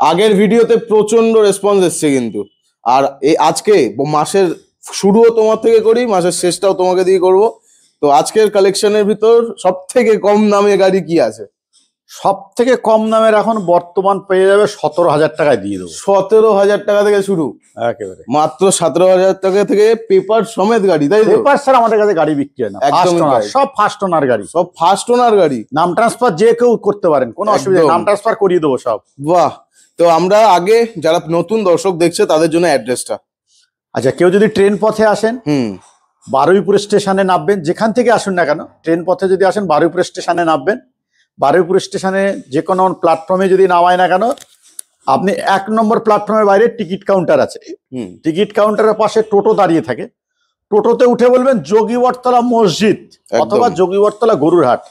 আগের ভিডিওতে প্রচন্ড রেসপন্স এসছে কিন্তু। আর এই আজকে মাসের শুরুও তোমার থেকে করি, মাসের শেষটাও তোমাকে দিয়ে করবো। তো আজকের কালেকশনের ভিতর সব থেকে কম দামে গাড়ি কি আছে? সব থেকে কম দামের এখন বর্তমান পেয়ে যাবে 17,000 টাকায় দিয়ে দেবো। 17,000 টাকা থেকে শুরু, একেবারে মাত্র 17,000 টাকা থেকে পেপার সমেত গাড়ি, তাই তো? পেপার ছাড়া আমাদের কাছে গাড়ি বিক্রি হয় না, একদমই তাই। সব ফার্স্ট ওনার গাড়ি, সব ফার্স্ট ওনার গাড়ি। নাম ট্রান্সফার যে কেউ করতে পারেন, কোনো অসুবিধা নেই, একদম। নাম ট্রান্সফার করিয়ে দেবো সব। বাহ। তো আমরা আগে যারা নতুন দর্শক দেখছে তাদের জন্য অ্যাড্রেসটা। আচ্ছা, কেউ যদি ট্রেন পথে আসেন, হুম, বারুইপুর স্টেশনে নামবেন, যেখান থেকে আসুন না কেন, ট্রেন পথে যদি আসেন বারুইপুর স্টেশনে নামবেন। বারুইপুর স্টেশনে যে কোনো প্ল্যাটফর্মে যদি নামায় না কেন, আপনি 1 নম্বর প্ল্যাটফর্মের বাইরে টিকিট কাউন্টার আছে, টিকিট কাউন্টারের পাশে টোটো দাঁড়িয়ে থাকে, টোটোতে উঠে বলবেন যোগীবরতলা মসজিদ অথবা যোগীবরতলা গরুরহাট।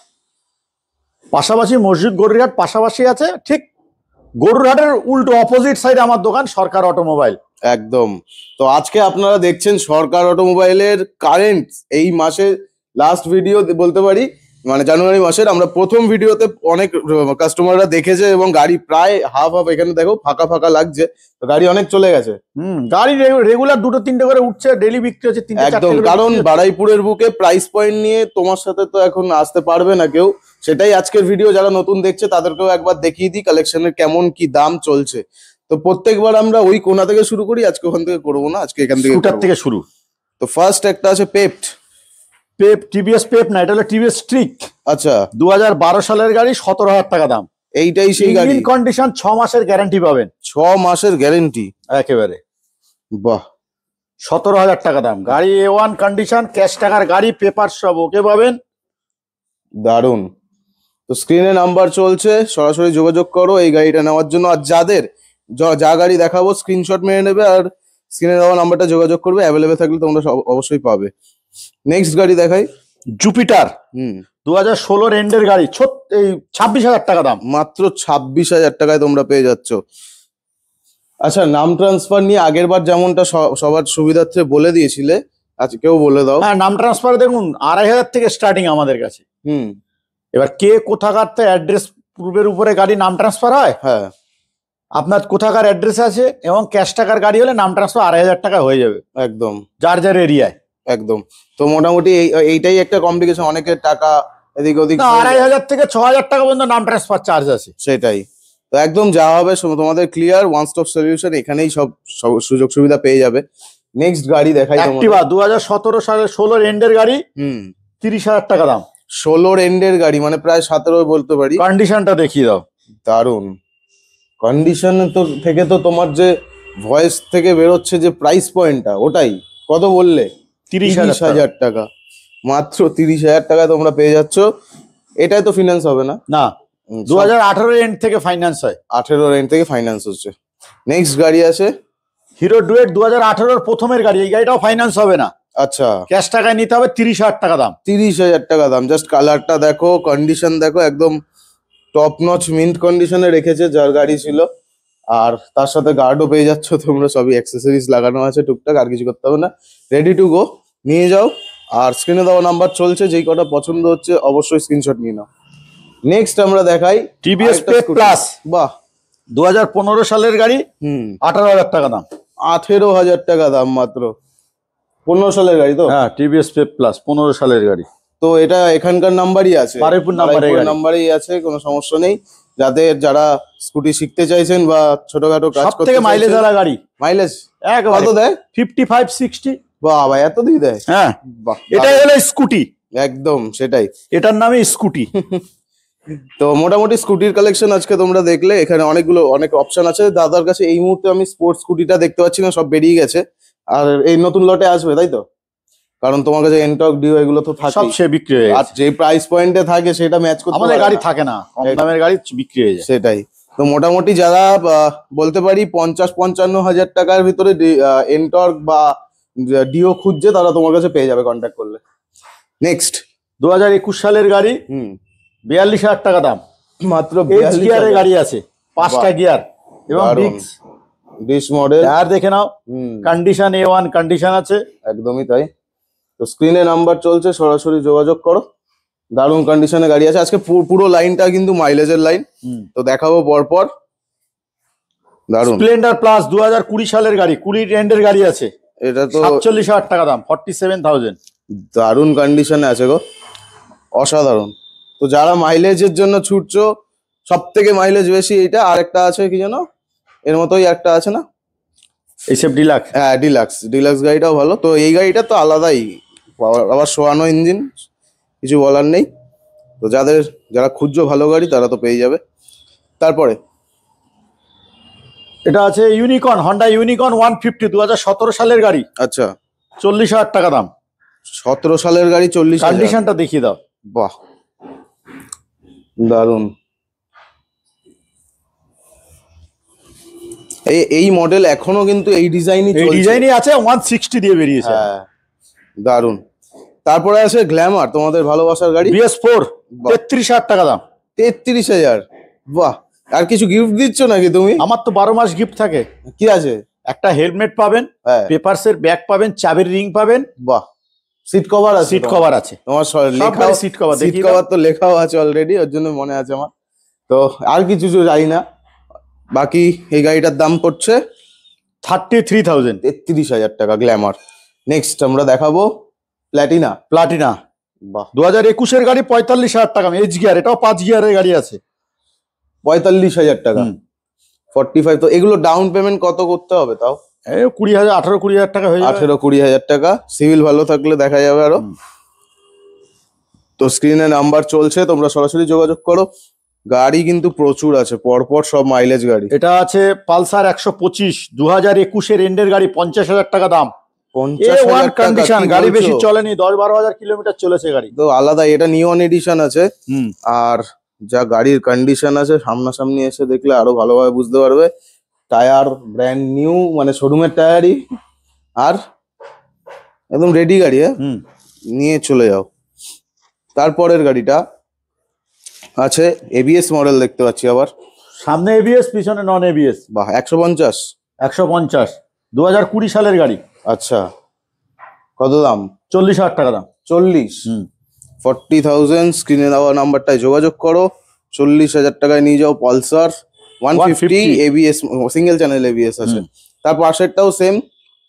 পাশাপাশি মসজিদ গরুরহাট পাশাপাশি আছে, ঠিক গরুরহাটের উল্টো অপোজিট সাইডে আমার দোকান সরকার অটোমোবাইল। একদম। তো আজকে আপনারা দেখছেন সরকার অটোমোবাইলের কারেন্ট এই মাসে লাস্ট ভিডিও বলতে পারি, মানে জানুয়ারি মাসের। আমরা প্রথম ভিডিওতে অনেক কাস্টমাররা দেখেছে এবং গাড়ি প্রায় হাফ হাফ, এখানে দেখো ফাঁকা ফাঁকা লাগছে, তো গাড়ি অনেক চলে গেছে। গাড়ি রেগুলার 2-3টে করে উঠছে, ডেলি বিক্রি হচ্ছে 3-4টে। একদম, কারণ বারুইপুরের বুকে প্রাইস পয়েন্ট নিয়ে তোমার সাথে তো এখন আসতে পারবে না কেউ, সেটাই আজকের ভিডিও। যারা নতুন দেখছে তাদেরকেও একবার দেখিয়ে দিই কালেকশনের কেমন কি দাম চলছে। তো প্রত্যেকবার আমরা ওই কোনা থেকে শুরু করি, আজকে ওখান থেকে করবো না, আজকে এখান থেকে শুরু। তো ফার্স্ট একটা আছে পেপট। টিভিএস পেপ না, এটা হলো টিভিএস স্ট্রিক। আচ্ছা, 2012 সালের গাড়ি, 17,000 টাকা দাম। এইটাই সেই গাড়ি, কন্ডিশন, 6 মাসের গ্যারান্টি পাবেন। 6 মাসের গ্যারান্টি, একেবারে। বাহ। 17,000 টাকা দাম, গাড়ি A1 কন্ডিশন, ক্যাশ টাকার গাড়ি, পেপার সব ওকে পাবেন। দারুন। তো স্ক্রিনে নাম্বার চলছে, সরাসরি যোগাযোগ করো এই গাড়িটা নেওয়ার জন্য। আর যাদের যা গাড়ি দেখাবো স্ক্রিনশট মেরে নেবে আর স্ক্রিনে দেওয়া নাম্বারটা যোগাযোগ করবে, অ্যাভেলেবেল থাকলে তোমরা অবশ্যই পাবে। নেক্সট গাড়ি দেখাই, জুপিটার। 2016 এন্ডের গাড়ি, 26,000 টাকা দাম, মাত্র 26,000 টাকায় তোমরা পেয়ে যাচ্ছ। আচ্ছা, নাম ট্রান্সফার নিয়ে আগের বার যেমনটা সবার সুবিধার্থে বলে দিয়েছিলে, আজকেও বলে দাও। হ্যাঁ, নাম ট্রান্সফার দেখুন 2,500 থেকে স্টার্টিং আমাদের কাছে। এবার কে কোথাকার অ্যাড্রেস পূর্বের উপরে গাড়ি নাম ট্রান্সফার হয়। হ্যাঁ, আপনার কোথাকার অ্যাড্রেস আছে এবং ক্যাশ টাকার গাড়ি হলে নাম ট্রান্সফার 2,500 টাকা হয়ে যাবে একদম, যার যার এরিয়ায়। একদম। তো মোটামুটি এইটাই একটা কমপ্লিকেশন, অনেকের টাকা এদিক ওদিক। 2,500 থেকে 6,000 টাকা পর্যন্ত নাম ট্রান্সফার চার্জ আছে। সেটাই তো, একদম যা হবে তোমাদের ক্লিয়ার, ওয়ান স্টপ সলিউশন, এখানেই সব সুযোগ সুবিধা পেয়ে যাবে। নেক্সট গাড়ি দেখাই, অ্যাক্টিভা 2017 সালের 16 এন্ডের গাড়ি, 30,000 টাকা দাম। 16 এন্ডের গাড়ি মানে প্রায় 17 বলতে পারি। কন্ডিশনটা দেখিয়ে দাও। দারুন কন্ডিশন। তো থেকে তো তোমার যে ভয়েস থেকে বেরোচ্ছে যে প্রাইস পয়েন্টটা, ওটাই কত বললে? 30,000 টাকা, মাত্র 30,000 টাকা তোমরা পেয়ে যাচ্ছ। এটাই তো ফিনান্স হবে না? না, 2018 এন্ড থেকে ফাইন্যান্স হয়। 18 এন্ড থেকে ফাইন্যান্স হচ্ছে। নেক্সট গাড়ি আছে হিরো ডুয়েট, 2018 প্রথমের গাড়ি, এই গাড়িটাও ফাইন্যান্স হবে না। আচ্ছা, ক্যাশ টাকায় নিতে হবে, 30,000 টাকা দাম। 30,000 টাকা দাম। জাস্ট কালারটা দেখো, কন্ডিশন দেখো, একদম টপ নচ মিন্ট কন্ডিশনে রেখেছে যার গাড়ি ছিল। আর তার সাথে গার্ডও পেয়ে যাচ্ছ তোমরা, সবই অ্যাক্সেসরিজ লাগানো আছে টুকটাক, আর কিছু করতে হবে না। রেডি টু গো, নিয়ে যাও। আর স্ক্রিনে দেওয়া নাম্বার চলছে, যেই কটা পছন্দ হচ্ছে অবশ্যই স্ক্রিনশট নিয়ে নাও। নেক্সট আমরা দেখাই টিভিএস পেপ প্লাস। বাহ, 2015 সালের গাড়ি, 18,000 টাকা দাম। 18,000 টাকা দাম মাত্র। 15 সালের গাড়ি তো? হ্যাঁ, টিভিএস পেপ প্লাস 15 সালের গাড়ি। তো এটা এখানকার নাম্বারই আছে, বারুইপুর নাম্বারই আছে, কোনো সমস্যা নেই। যারা স্কুটি শিখতে চাইছেন বা ছোটখাটো কাজ করতে চাইছেন, মাইলেজ ওয়ালা গাড়ি। মাইলেজ কত দেয়? 55-60। বাহ ভাই, এত দিয়ে দেয়? হ্যাঁ, এটাই হলো স্কুটি, একদম সেটাই, এটার নামই স্কুটি। তো মোটামুটি স্কুটির কালেকশন আজকে তোমরা দেখলে। এখানে অনেক অপশন আছে দাদার কাছে। এই মুহূর্তে আমি স্পোর্টস স্কুটিটা দেখতে পাচ্ছি না, সব বেরিয়ে গেছে। আর এই নতুন লটে আসবে, তাই তো? কারণ তোমার কাছে এনটক ডিও এগুলো তো থাকে, সব সে বিক্রি হয়ে আর যে প্রাইস পয়েন্টে থাকে সেটা ম্যাচ করতে আমাদের গাড়ি থাকে না, কম দামের গাড়ি বিক্রি হয়ে যায়। সেটাই তো, মোটামুটি যারা বলতে পারি 50-55 হাজার টাকার ভিতরে এনটর্ক বা ডিও খুঁজছে, তারা তোমার কাছে পেয়ে যাবে কন্ট্যাক্ট করলে। নেক্সট 2021 সালের গাড়ি, 42,000 টাকা দাম, মাত্র 42 গিয়ারের গাড়ি আছে, 5টা গিয়ার এবং ডিস মডেল। আর দেখে নাও, কন্ডিশন A1 কন্ডিশন আছে। একদমই তাই। তো স্ক্রিনে নাম্বার চলছে, সরাসরি যোগাযোগ করো। দারুণ কন্ডিশনে গাড়ি আছে। আজকে পুরো লাইনটা কিন্তু মাইলেজের লাইন, তো দেখাবো পরপর। দারুন। স্প্লেন্ডার প্লাস 2020 সালের গাড়ি, 20 এন্ডের গাড়ি আছে, এটা তো 47,000 টাকা দাম, 47,000। দারুণ কন্ডিশনে আছে গো, অসাধারণ। তো যারা মাইলেজের জন্য ছুটছো, সব থেকে মাইলেজ বেশি এইটা, আর একটা আছে কি যেন এর মতোই একটা আছে না, এইসব ডিলাক্স। হ্যাঁ ডিলাক্স গাড়িটাও ভালো। তো এই গাড়িটা তো আলাদাই, আবার শোয়ানো ইঞ্জিন, কিছু বলার নেই। তো যারা খুঁজছো ভালো গাড়ি তারা তো পেয়ে যাবে। তারপরে এটা আছে ইউনিকর্ন, হন্ডা ইউনিকর্ন 150, 2017 সালের গাড়ি, আচ্ছা 40,000 টাকা দাম। 17 সালের গাড়ি, 40,000। কন্ডিশনটা দেখিয়ে দাও। বাহ, দারুন। এই মডেল এখনো কিন্তু এই ডিজাইনই আছে, 160 দিয়ে বেরিয়েছে। হ্যাঁ, দারুন। তারপরে আছে গ্ল্যামার, তোমাদের ভালোবাসার গাড়ি, BS4, 33,000 টাকা দাম। 33,000। বাহ, আর কিছু গিফট দিচ্ছ নাকি তুমি? আমার তো 12 মাস গিফট থাকে। কি আছে? একটা হেলমেট পাবেন, হ্যাঁ, পেপারসের ব্যাগ পাবেন, চাবির রিং পাবেন। বাহ, সিট কভার আছে? সিট কভার আছে তোমার লেখা, সিট কভার, সিট কভার তো লেখাও আছে অলরেডি, ওর জন্য মনে আছে আমার। তো আর কিছু জানি না। বাকি এই গাড়িটার দাম পড়ছে 33,000। 33,000 টাকা গ্ল্যামার। নেক্সট আমরা দেখাবো প্ল্যাটিনা। বাহ, 2021 গাড়ি, 45,000 টাকা, এইচ গিয়ার, এটাও 5 গিয়ারের গাড়ি আছে। 45,000 টাকা, 45। তো এগুলো ডাউন পেমেন্ট কত করতে হবে তাও? 20,000, 18-20,000 টাকা হয়ে যাবে। 18-20,000 টাকা। সিভিল ভালো থাকলে দেখা যাবে আরো। তো স্ক্রিনে নাম্বার চলছে, তোমরা সরাসরি যোগাযোগ করো। গাড়ি কিন্তু প্রচুর আছে, পরপর সব মাইলেজ গাড়ি। এটা আছে পালসার 125, 2021 এন্ডের গাড়ি, 50,000 টাকা দাম। 50,000 কন্ডিশন, গাড়ি বেশি চলেনি, 10-12,000 কিলোমিটার চলেছে গাড়ি। তো আলাদা, এটা নিয়ন এডিশন আছে। আর যা গাড়ির কন্ডিশন আছে, সামনাসামনি এসে দেখলে আরো ভালোভাবে বুঝতে পারবে। টায়ার ব্র্যান্ড নিউ, মানে শোরুমের টায়ারই, আর একদম রেডি গাড়ি। হ্যাঁ, নিয়ে চলে যাও। তারপরের গাড়িটা আছে এবিএস মডেল, দেখতে পাচ্ছি আবার। সামনে এবিএস, পিছনে নন এবিএস। বাহ, 150। 150, 2020 সালের গাড়ি। আচ্ছা, কত দাম? 40,000 টাকা দাম। 40, 40,000। স্ক্রিনে দেওয়া নাম্বারটায় যোগাযোগ করো, 40,000 টাকায় নিয়ে যাও Pulsar 150 ABS, single channel ABS আছে। তার পাশেরটাও সেম,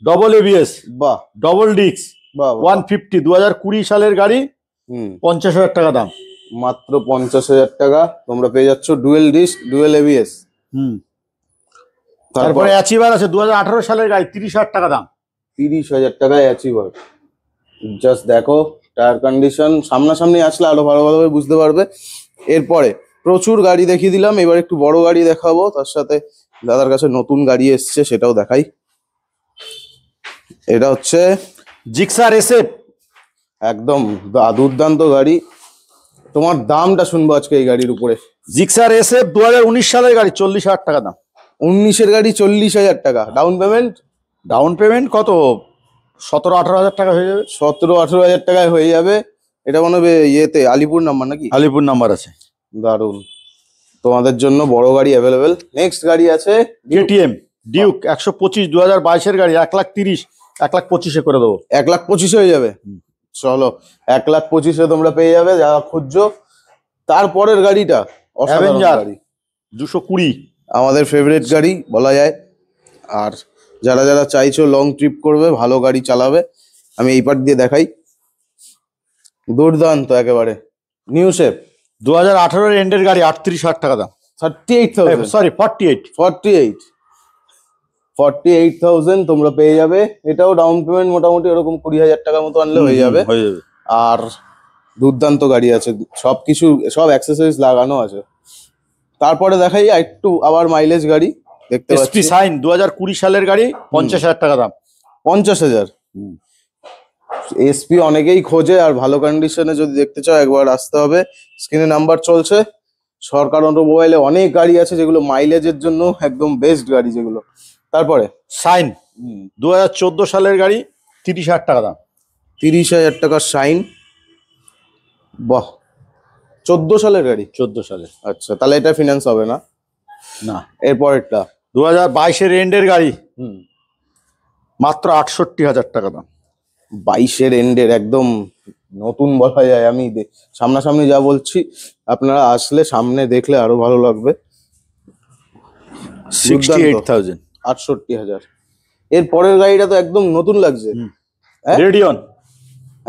ডবল এবিএস। বাহ, ডবল ডিক্স, বাহ, 150, 2020 সালের গাড়ি, 50,000 টাকা দাম। মাত্র 50,000 টাকা তোমরা পেয়ে যাচ্ছ ডুয়েল ডিস্ক, ডুয়েল এবিএস। তারপরে অ্যাচিভার আছে, 2018 সালের গাড়ি, 30,000 টাকা দাম। 30,000 টাকায় অ্যাচিভার। জাস্ট দেখো টায়ার কন্ডিশন, সামনাসামনি আসলে আরো ভালোভাবে বুঝতে পারবে। এরপরে প্রচুর গাড়ি দেখিয়ে দিলাম, এবার একটু বড় গাড়ি দেখাবো, তার সাথে দাদার কাছে নতুন গাড়ি এসছে সেটাও দেখাই। এটা হচ্ছে জিক্সার এসএফ, একদম দুর্দান্ত গাড়ি। তোমার দামটা শুনবো আজকে এই গাড়ির উপরে। জিক্সার এসএফ 2019 সালের গাড়ি, 40,000 টাকা দাম। 19-এর গাড়ি, 40,000 টাকা। Down payment? ডাউন পেমেন্ট কত, 17-18,000 টাকা হয়ে যাবে। 17-18,000 টাকায় হয়ে যাবে। এটা মনে হবে ইয়েতে আলিপুর নাম্বার নাকি? আলিপুর নাম্বার আছে। দারুন, তোমাদের জন্য বড় গাড়ি অ্যাভেলেবেল। নেক্সট গাড়ি আছে কেটিএম ডিউক 125, 2022 গাড়ি, 1,30,000, 1,25,000 করে দেবো। 1,25,000 হয়ে যাবে। চলো, 1,25,000 তোমরা পেয়ে যাবে যারা খুঁজছো। তারপরের গাড়িটা অসাধারণ গাড়ি, 220, আমাদের ফেভারিট গাড়ি বলা যায়। আর যারা যারা চাইছো লং ট্রিপ করবে, ভালো গাড়ি চালাবে, আমি এই পার্ট দিয়ে দেখাই। দুর্দান্ত একেবারে, নিউ শেপ, 2018 এন্ডের গাড়ি, 38,000 টাকা দাম। 38,000, সরি 48। 48,000 তোমরা পেয়ে যাবে। এটাও ডাউন পেমেন্ট মোটামুটি ওরকম 20,000 টাকার মতো আনলে হয়ে যাবে। আর দুর্দান্ত গাড়ি আছে, সবকিছু, সব অ্যাক্সেসরিজ লাগানো আছে। তারপরে দেখাই একটু আবার মাইলেজ গাড়ি, দেখতে পাচ্ছি এসপি সাইন 2020 সালের গাড়ি, 50,000 টাকা দাম। 50,000। এসপি অনেকেই খোঁজে, আর ভালো কন্ডিশনে যদি দেখতে চাও একবার আসতে হবে। স্ক্রিনে নাম্বার চলছে। সরকার অটোমোবাইলে অনেক গাড়ি আছে যেগুলো মাইলেজের জন্য একদম বেস্ট গাড়ি যেগুলো। তারপরে সাইন 2014 সালের গাড়ি, 30,000 টাকা দাম। 30,000 টাকার শাইন। বাহ, 14 সালের গাড়ি? 14 সালের। আচ্ছা, তাহলে এটা ফিনান্স হবে না? না। এরপরেরটা 2022 এন্ডের গাড়ি, মাত্র 68,000 টাকা দাম। 22-এর এন্ডের, একদম নতুন বলা যায়। আমি সামনাসামনি যা বলছি, আপনারা আসলে সামনে দেখলে আরো ভালো লাগবে। 68,000 68,000। এর পরের গাড়িটা তো একদম নতুন লাগছে। হ্যাঁ? রেডিয়ন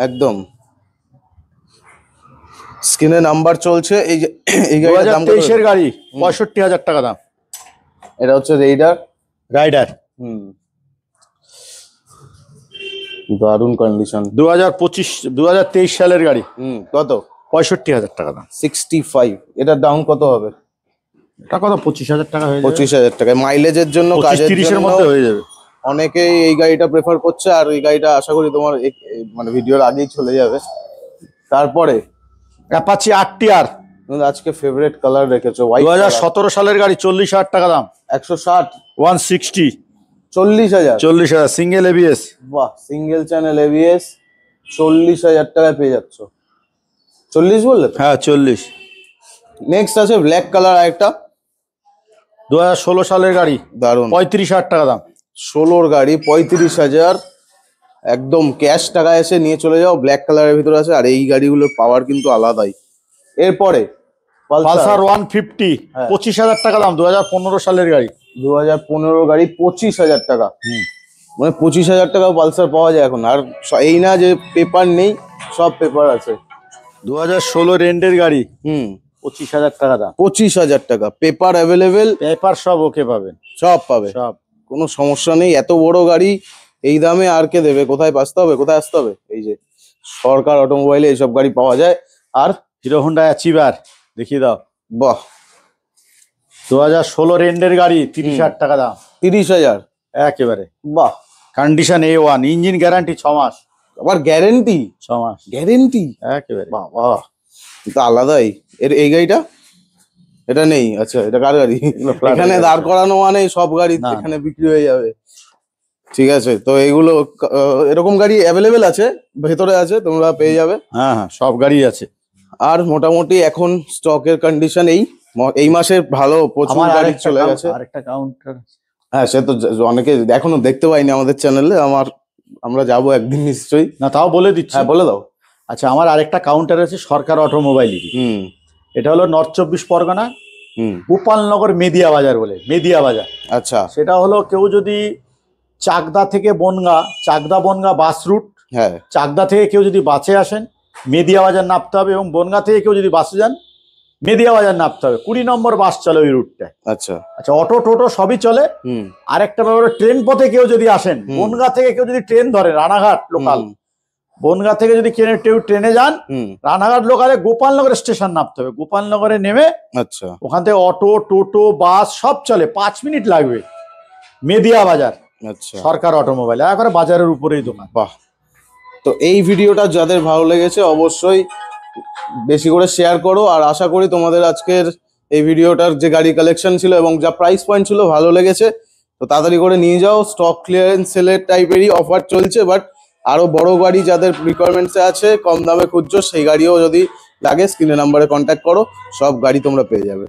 একদম স্ক্রিনে নাম্বার চলছে। এই যে এই গাড়িটার দাম কত? 2023 এর গাড়ি, 65,000 টাকা দাম। এটা হচ্ছে রেইডার। রাইডার দারুণ কন্ডিশন। 2023 সালের গাড়ি। কত? 65,000 টাকা দাম। 65। এটার ডাউন কত হবে? এটা কত? 25,000 টাকা হয়ে যাবে। 25,000 টাকায় মাইলেজের জন্য, কাজের 25-30 এর জন্য মধ্যে হয়ে যাবে। অনেকেই এই গাড়িটা প্রেফার করছে, আর এই গাড়িটা আশা করি তোমার মানে ভিডিওর আগেই চলে যাবে। তারপরে অ্যাপাচি আরটিআর, আজকে ফেভারিট কালার রেখেছো, হোয়াইট। 2017 সালের গাড়ি, 40,000 টাকা দাম। 160। 160। 40,000। 40,000 সিঙ্গেল এবিএস। বাহ, সিঙ্গেল চ্যানেল এবিএস 40,000 টাকায় পেয়ে যাচ্ছ। 40 বললে তো? হ্যাঁ 40। নেক্সট আছে ব্ল্যাক কালার আরেকটা, 2016 সালের গাড়ি, দারুণ। 35,000 টাকা দাম। 16 গাড়ি 35,000, একদম ক্যাশ টাকা এসে নিয়ে চলে যাও। ব্ল্যাক কালারের ভিতরে আছে, আর এই গাড়িগুলোর পাওয়ার কিন্তু আলাদাই। এরপরে পালসার 150, হ্যাঁ। 25,000 টাকা দাম। 2015 সালের গাড়ি। 2015 গাড়ি 25,000 টাকা। মানে 25,000 টাকা পালসার পাওয়া যায় এখন। আর এই না যে পেপার নেই, সব পেপার আছে। 2016 রেন্ডের গাড়ি, 25,000 টাকা দাম। 25,000 টাকা, পেপার অ্যাভেলেবেল, পেপার সব ওকে পাবেন, সব পাবে, সব। কোনো সমস্যা নেই। এত বড় গাড়ি এই দামে আর কে দেবে? কোথায় আসতে হবে, কোথায় আসতে হবে? এই যে সরকার অটোমোবাইলে এইসব গাড়ি পাওয়া যায়। আর হিরো হোন্ডা অ্যাচিভার দেখিয়ে দাও। বাহ, 2016 রেন্ডের গাড়ি, 30,000 টাকা দাম। 30,000। একেবারে বাহ, কন্ডিশন A1, ইঞ্জিন গ্যারান্টি 6 মাস। আবার গ্যারেন্টি? 6 মাস গ্যারেন্টি, একেবারে। বাহ বাহ, এটা আলাদাই। এই গাড়িটা, এটা নেই। আচ্ছা, এটা কার গাড়ি? এখানে দাঁড় করানো মানে সব গাড়ি না। এখানে বিক্রি হয়ে যাবে। ঠিক আছে, তো এইগুলো এরকম গাড়ি অ্যাভেলেবেল আছে, ভেতরে আছে, তোমরা পেয়ে যাবে। হ্যাঁ হ্যাঁ, সব গাড়ি আছে। আর মোটামুটি এখন স্টকের কন্ডিশন এই মাসের ভালো প্রচুর আমার গাড়ি চলে গেছে। আরেকটা কাউন্টার। হ্যাঁ, সে তো অনেকে এখনো দেখতে পাইনি আমাদের চ্যানেলে। আমরা যাবো একদিন নিশ্চয়ই। না, তাও বলে দিচ্ছি। হ্যাঁ, বলে দাও। আচ্ছা, আমার আরেকটা কাউন্টার আছে সরকার অটোমোবাইলেরই। এটা হলো নর্থ 24 পরগনা, গোপালনগর মেদিয়া বাজার বলে, মেদিয়া বাজার। আচ্ছা, সেটা হলো কেউ যদি চাকদা থেকে বনগা, চাকদা বনগা বাস রুট, হ্যাঁ, চাকদা থেকে কেউ যদি বাসে আসেন মেদিয়া বাজার নামতে হবে, এবং বনগা থেকে কেউ যদি বাসে যান মেদিয়া বাজার নামতে হবে। 20 নম্বর বাস চলে ওই রুটটায়। আচ্ছা আচ্ছা, অটো টোটো সবই চলে। আরেকটা ব্যাপার, ট্রেন পথে কেউ যদি আসেন, বনগা থেকে কেউ যদি ট্রেন ধরে, রানাঘাট লোকাল, বনগা থেকে যদি কেউ ট্রেনে যান, রানাঘাট লোকালে গোপালনগর স্টেশন নামতে হবে। গোপালনগরে নেমে আচ্ছা, ওখান থেকে অটো টোটো বাস সব চলে, 5 মিনিট লাগবে। মেদিয়া বাজার, আচ্ছা, সরকার অটোমোবাইল, একবারে বাজারের উপরেই দোকান। বাহ। তো এই ভিডিওটা যাদের ভালো লেগেছে অবশ্যই বেশি করে শেয়ার করো। আর আশা করি তোমাদের আজকের এই ভিডিওটার যে গাড়ি কালেকশন ছিল এবং যা প্রাইস পয়েন্ট ছিল ভালো লেগেছে। তো তাড়াতাড়ি করে নিয়ে যাও, স্টক ক্লিয়ারেন্স সেলের টাইপেরই অফার চলছে। বাট আরো বড় গাড়ি যাদের রিকোয়ারমেন্টসে আছে, কম দামে খুঁজছো, সেই গাড়িও যদি লাগে স্ক্রিনে নাম্বারে কন্ট্যাক্ট করো, সব গাড়ি তোমরা পেয়ে যাবে।